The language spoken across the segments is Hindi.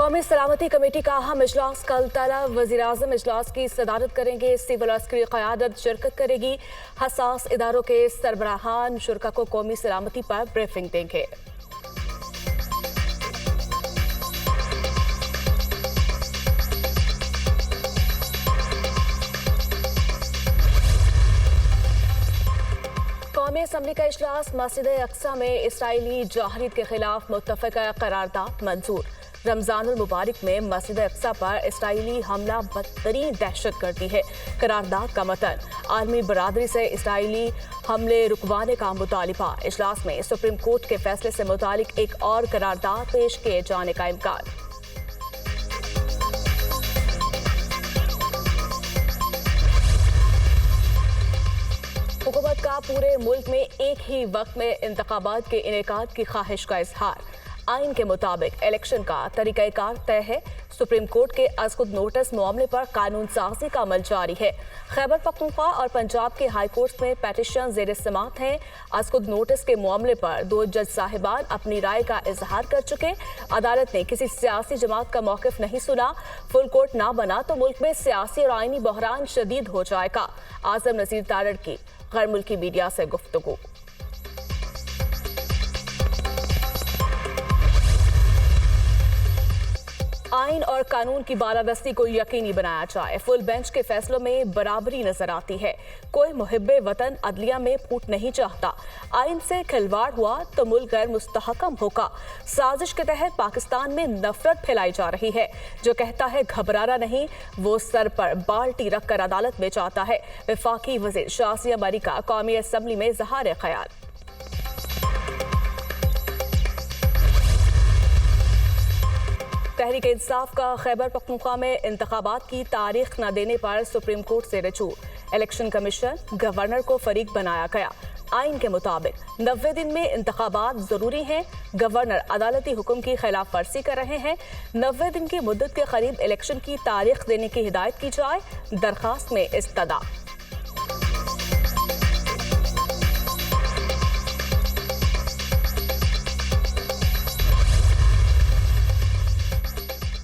कौमी सलामती कमेटी का अहम इजलास कल तलब। वज़ीर-ए-आज़म इजलास की सदारत करेंगे। सिविल अस्करी क़यादत शिरकत करेगी। हसास इदारों के सरबराहान शुरा को कौमी सलामती पर ब्रीफिंग देंगे। कौमी असम्बली का इजलास। मस्जिद अक्सा में इसराइली जहारीत के खिलाफ मुत्तफ़िक़ा करारदाद मंजूर। रमज़ानुल मुबारक में मस्जिद अक्सा पर इसराइली हमला बदतरीन दहशत गर्दी है। करारदाद का मतन आलमी बरादरी से इसराइली हमले रुकवाने का मुतालिबा। इजलास में सुप्रीम कोर्ट के फैसले से मुतालिक एक और करारदाद पेश किए जाने का इम्कान। हुकूमत का पूरे मुल्क में एक ही वक्त में इंतखाबात के इनेकाद की ख्वाहिश का इजहार। आइन के मुताबिक इलेक्शन का तरीक़ाकार तय है। सुप्रीम कोर्ट के अज़खुद नोटिस मामले पर कानून साजी का अमल जारी है। खैबर पख्तूनख्वा और पंजाब के हाई कोर्ट में पेटिशन ज़ेर समाअत हैं। अज़खुद नोटिस के मामले पर 2 जज साहिबान अपनी राय का इजहार कर चुके। अदालत ने किसी सियासी जमात का मौक़िफ़ नहीं सुना। फुल कोर्ट ना बना तो मुल्क में सियासी और आइनी बहरान शदीद हो जाएगा। आज़म नज़ीर तारड़ की गैर मुल्की मीडिया से गुफ्तगू। आइन और कानून की बालादस्ती को यकीनी बनाया जाए। फुल बेंच के फैसलों में बराबरी नजर आती है। कोई मुहिब्बे वतन अदलिया में फूट नहीं चाहता। आइन से खिलवाड़ हुआ तो मुल्क गैर मुस्तहकम होगा। साजिश के तहत पाकिस्तान में नफरत फैलाई जा रही है। जो कहता है घबराना नहीं, वो सर पर बाल्टी रखकर अदालत में जाता है। वफाकी वज़ीर शासिया मरी का कौमी असम्बली में इज़हार ख्याल। तहरीक इंसाफ का खैबर पख्तूनख्वा में इंतखाबात की तारीख न देने पर सुप्रीम कोर्ट से रजू। इलेक्शन कमीशन गवर्नर को फरीक बनाया गया। आइन के मुताबिक 90 दिन में इंतखाबात जरूरी हैं। गवर्नर अदालती हुक्म की खिलाफ वर्जी कर रहे हैं। 90 दिन की मुद्दत के करीब इलेक्शन की तारीख देने की हिदायत की जाए। दरखास्त में इस्तदा।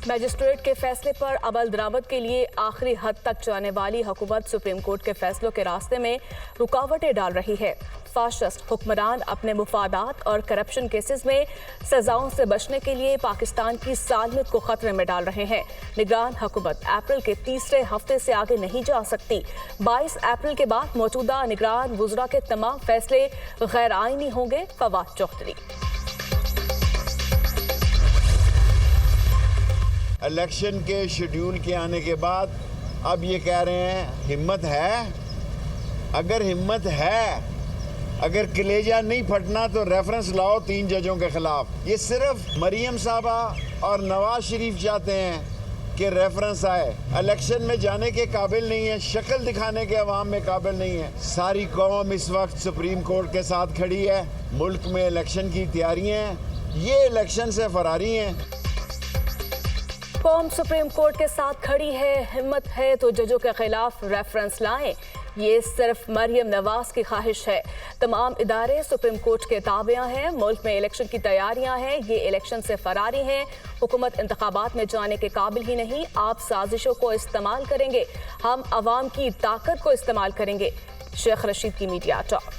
मैजिस्ट्रेट के फैसले पर अमल दरामद के लिए आखिरी हद तक जाने वाली हुकूमत सुप्रीम कोर्ट के फैसलों के रास्ते में रुकावटें डाल रही है। फाशिस्ट हुक्मरान अपने मुफादात और करप्शन केसेस में सजाओं से बचने के लिए पाकिस्तान की सालमियत को खतरे में डाल रहे हैं। निगरान हुकूमत अप्रैल के तीसरे हफ्ते से आगे नहीं जा सकती। 22 अप्रैल के बाद मौजूदा निगरान वुज़रा के तमाम फैसले गैर आईनी होंगे। फवाद चौधरी। इलेक्शन के शेड्यूल के आने के बाद अब ये कह रहे हैं हिम्मत है। अगर हिम्मत है, अगर कलेजा नहीं फटना तो रेफरेंस लाओ 3 जजों के खिलाफ। ये सिर्फ मरियम साहबा और नवाज शरीफ चाहते हैं कि रेफरेंस आए। इलेक्शन में जाने के काबिल नहीं है, शक्ल दिखाने के अवाम में काबिल नहीं है। सारी कौम इस वक्त सुप्रीम कोर्ट के साथ खड़ी है। मुल्क में इलेक्शन की तैयारियां हैं। ये इलेक्शन से फरारी हैं। कौम सुप्रीम कोर्ट के साथ खड़ी है। हिम्मत है तो जजों के खिलाफ रेफरेंस लाएं। ये सिर्फ मरियम नवाज की ख्वाहिश है। तमाम इदारे सुप्रीम कोर्ट के ताबिया हैं। मुल्क में इलेक्शन की तैयारियां हैं। ये इलेक्शन से फरारी हैं। हुकूमत इंतखाबात में जाने के काबिल ही नहीं। आप साजिशों को इस्तेमाल करेंगे, हम अवाम की ताकत को इस्तेमाल करेंगे। शेख रशीद की मीडिया टॉक।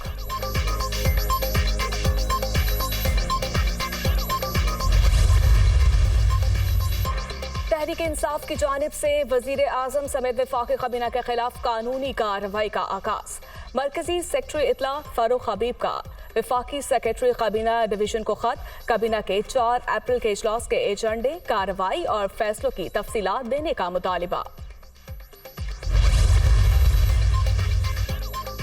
तहरीक इंसाफ की जानिब से वज़ीर-ए-आज़म समेत वफाकी काबीना के खिलाफ कानूनी कार्रवाई का आगाज। मरकजी सेक्रेटरी इत्तला फारूक हबीब का वफाकी सेक्रेटरी काबीना डिवीजन को खत। काबीना के 4 अप्रैल के इजलास के एजेंडे, कार्रवाई और फैसलों की तफसीलात देने का मुतालिबा।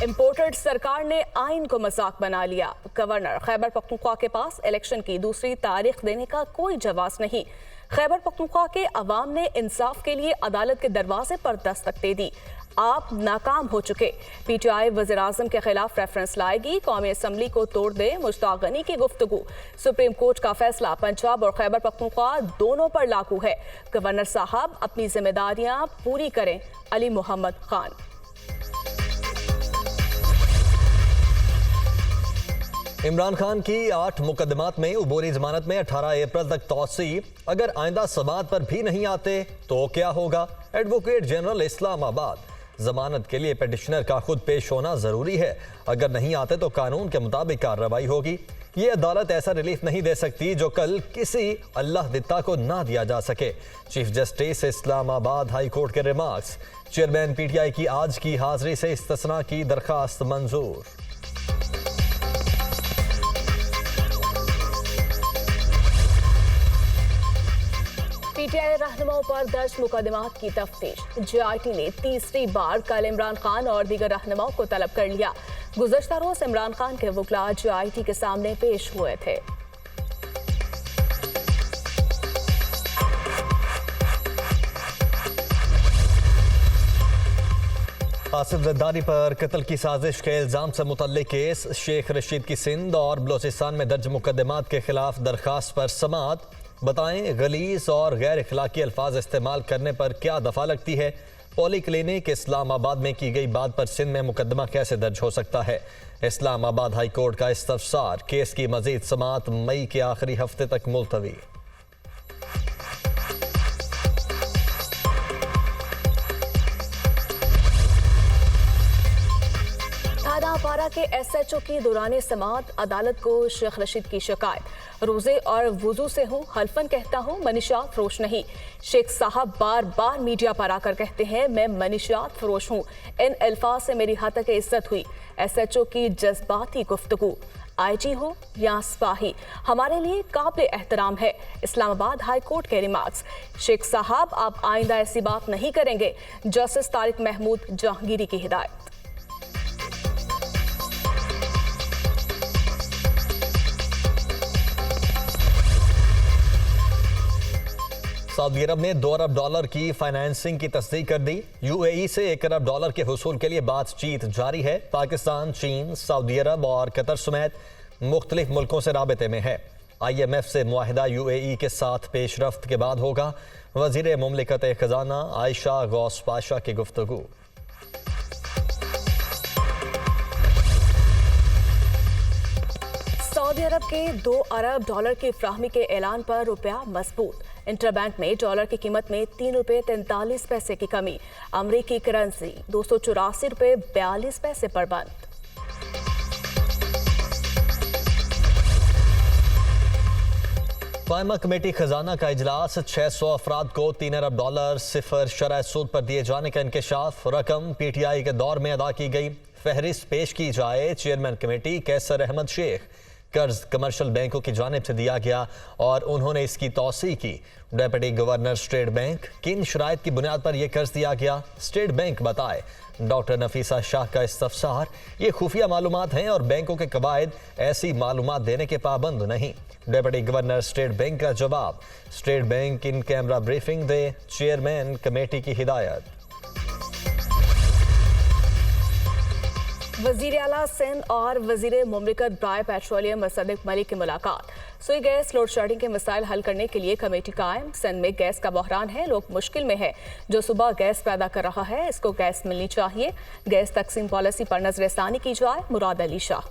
इम्पोर्टेड सरकार ने आइन को मजाक बना लिया। गवर्नर खैबर पख्तूनख्वा के पास इलेक्शन की दूसरी तारीख देने का कोई जवाब नहीं। खैबर पख्तूनख्वा के अवाम ने इंसाफ के लिए अदालत के दरवाजे पर दस्तक दे दी। आप नाकाम हो चुके। पीटीआई वज़ीर-ए-आज़म के खिलाफ रेफरेंस लाएगी। कौमी असम्बली को तोड़ दे मुश्ताक गनी की गुफ्तगू। सुप्रीम कोर्ट का फैसला पंजाब और खैबर पख्तूनख्वा दोनों पर लागू है। गवर्नर साहब अपनी जिम्मेदारियां पूरी करें। अली मोहम्मद खान। इमरान खान की 8 मुकदमात में उबूरी जमानत में 18 अप्रैल तक तौसी। अगर आइंदा समात पर भी नहीं आते तो क्या होगा? Advocate general Islamabad. जमानत के लिए पिटिशनर का खुद पेश होना जरूरी है। अगर नहीं आते तो कानून के मुताबिक कार्रवाई होगी। ये अदालत ऐसा रिलीफ नहीं दे सकती जो कल किसी अल्लाह दित्ता को ना दिया जा सके। Chief justice Islamabad high court के रिमार्क्स। चेयरमैन पीटीआई की आज की हाजिरी से इस्तिस्ना की दरखास्त मंजूर। पीटीआई रहनुमाओं पर दर्ज मुकदमात की तफ्तीश। जेआईटी ने तीसरी बार कल इमरान खान और दीगर रहनुमाओं को तलब कर लिया। गुज़श्ता रोज इमरान खान के वकील जेआईटी के सामने पेश हुए थे। आसिफ जरदारी पर कत्ल की साजिश के इल्जाम से मुतल्लिक केस। शेख रशीद की सिंध और बलोचिस्तान में दर्ज मुकदमात के खिलाफ दरखास्त पर समात। बताएं, गलीज और गैर इखलाकी अल्फाज इस्तेमाल करने पर क्या दफा लगती है? पॉली क्लिनिक इस्लामाबाद में की गई बात पर सिंध में मुकदमा कैसे दर्ज हो सकता है? इस्लामाबाद हाई कोर्ट का इस्तफसार। केस की मजीद समात मई के आखिरी हफ्ते तक मुलतवी। थाना पारा के एसएचओ की दौरान समात। अदालत को शेख रशीद की शिकायत। रोजे और वुजू से हूँ, हल्फन कहता हूँ, मनीषात फरोश नहीं। शेख साहब बार बार मीडिया पर आकर कहते हैं मैं मनीषात फरोश हूँ। इन अल्फाज से मेरी हद तक इज्जत हुई। एसएचओ की जज्बाती गुफ्तगू। आईजी हो या सिपाही, हमारे लिए काबिल एहतराम है। इस्लामाबाद हाई कोर्ट के रिमार्क्स। शेख साहब आप आइंदा ऐसी बात नहीं करेंगे। जस्टिस तारिक महमूद जहांगीरी की हिदायत। सऊदी अरब ने $2 अरब की फाइनेंसिंग की तस्दीक कर दी। यूएई से $1 अरब के हुसूल के लिए बातचीत जारी है। पाकिस्तान, चीन, सऊदी अरब और कतर समेत मुख्तलिफ मुल्कों से राबते में है। IMF से मुआहिदा यूएई के साथ पेशरफ्त के बाद होगा। वजीर मुमलिकत खजाना आयशा गौस पाशा की गुफ्तगू। सऊदी अरब के $2 अरब की फ्राहमी के ऐलान पर रुपया मजबूत। इंटरबैंक में डॉलर की कीमत में ₹3.43 की कमी। अमरीकी करेंसी ₹284.42 पर बंद। कायमा कमेटी खजाना का इजलास। 600 अफराद को $3 अरब सिफर शरह सूद पर दिए जाने का इंकशाफ। रकम पीटीआई के दौर में अदा की गई। फहरिस्त पेश की जाए। चेयरमैन कमेटी कैसर अहमद शेख। कर्ज कमर्शियल बैंकों की जानिब से दिया गया और उन्होंने इसकी तौसी की। Deputy governor state bank. किन शराइत की बुनियाद पर यह कर्ज दिया गया? स्टेट बैंक बताए। डॉक्टर नफीसा शाह का इस्तफसार। ये खुफिया मालूमात हैं और बैंकों के कवायद ऐसी मालूमात देने के पाबंद नहीं। डेप्यूटी गवर्नर स्टेट बैंक का जवाब। State bank in camera briefing they. Chairman committee की हिदायत। वजीर आला सिंध और वजीर मुमलिकत ब्राय पेट्रोलियम मुसद्दिक मलिक की मुलाकात। सुई गैस लोड शेडिंग के मसाइल हल करने के लिए कमेटी कायम। सिंध में गैस का बहरान है, लोग मुश्किल में है। जो सुबह गैस पैदा कर रहा है इसको गैस मिलनी चाहिए। गैस तकसीम पॉलिसी पर नजरसानी की जाए। मुराद अली शाह।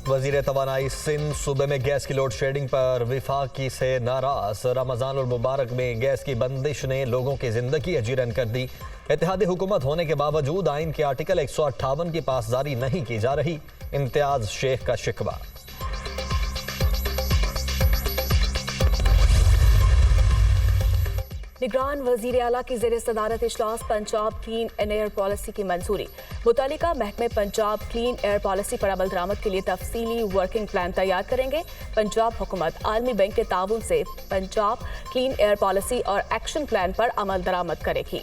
वजीर तवानाई सिंध सूबे में गैस की लोड शेडिंग पर विफाकी से नाराज। रमजान उल मुबारक में गैस की बंदिश ने लोगों की जिंदगी अजीरन कर दी। इत्तेहादी हुकूमत होने के बावजूद आइन के आर्टिकल 158 की पासदारी नहीं की जा रही। इम्तियाज शेख का शिकवा। निगरान वजीर आला की ज़ेर सदारत इजलास। पंजाब क्लीन एयर पॉलिसी की मंजूरी। मुतल्लिका महकमे पंजाब क्लीन एयर पॉलिसी पर अमल दरामद के लिए तफसीली वर्किंग प्लान तैयार करेंगे। पंजाब हुकूमत आलमी बैंक के ताउन से पंजाब क्लीन एयर पॉलिसी और एक्शन प्लान पर अमल दरामद करेगी।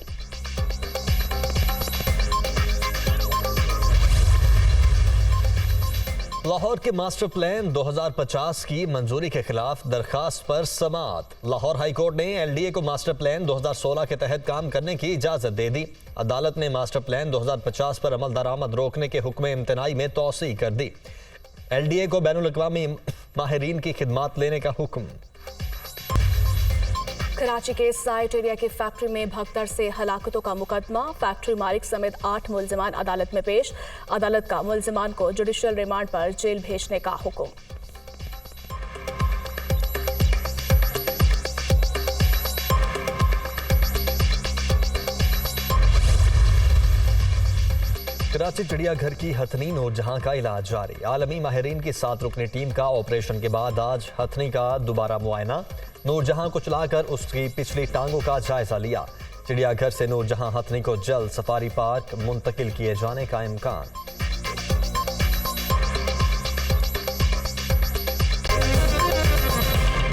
लाहौर के मास्टर प्लान 2050 की मंजूरी के खिलाफ दरखास्त पर समाअत। लाहौर हाई कोर्ट ने LDA को मास्टर प्लान 2016 के तहत काम करने की इजाजत दे दी। अदालत ने मास्टर प्लान 2050 पर अमल दरामद रोकने के हुक्म इम्तनाई में तौसी कर दी। LDA को बैनुल अक़वामी माहिरीन की खिदमात लेने का हुक्म। कराची के साइट एरिया की फैक्ट्री में भगदड़ से हलाकतों का मुकदमा। फैक्ट्री मालिक समेत 8 मुलजिमान अदालत में पेश। अदालत का मुलजिमान को जुडिशियल रिमांड पर जेल भेजने का हुक्म। कराची चिड़ियाघर की हथनी नूरजहां का इलाज जारी। आलमी माहिरीन की 7 रुकनी टीम का ऑपरेशन के बाद आज हथनी का दोबारा मुआयना। नूरजहां को चलाकर उसकी पिछली टांगों का जायजा लिया। चिड़ियाघर से नूरजहां हथनी को जल्द सफारी पार्क मुंतकिल किए जाने का इम्कान।